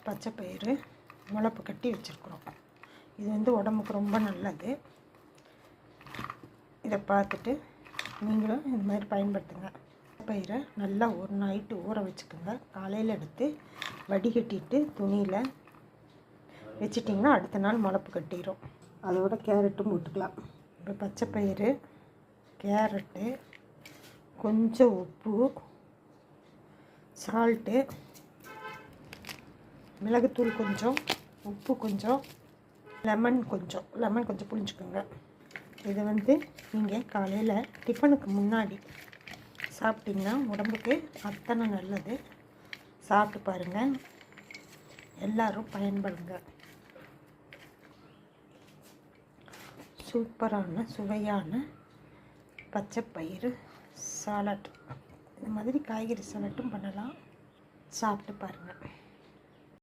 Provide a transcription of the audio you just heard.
பச்சை பயிறு முளப்பு கட்டி வச்சுருக்குறோம். இது வந்து உடம்புக்கு ரொம்ப நல்லது. இதை பார்த்துட்டு நீங்களும் இந்த மாதிரி பயன்படுத்துங்க. பயிரை நல்லா ஒரு நைட்டு ஊற வச்சுக்கோங்க. காலையில் எடுத்து வடிகட்டிட்டு துணியில் வச்சிட்டிங்கன்னா அடுத்த நாள் முளப்பு கட்டிடும். அதோட கேரட்டும் போட்டுக்கலாம். இப்போ பச்சை பயிறு, கேரட்டு, கொஞ்சம் உப்பு, சால்ட்டு, மிளகுத்தூள் கொஞ்சம், உப்பு கொஞ்சம், லெமன் கொஞ்சம் புளிஞ்சுக்கோங்க. இதை வந்து நீங்கள் காலையில் டிஃபனுக்கு முன்னாடி சாப்பிட்டிங்கன்னா உடம்புக்கு அத்தனை நல்லது. சாப்பிட்டு பாருங்கள், எல்லோரும் பயன்படுங்க. சூப்பரான சுவையான பச்சை பயிறு சாலட். இந்த மாதிரி காய்கறி சாலட்டும் பண்ணலாம். சாப்பிட்டு பாருங்கள்.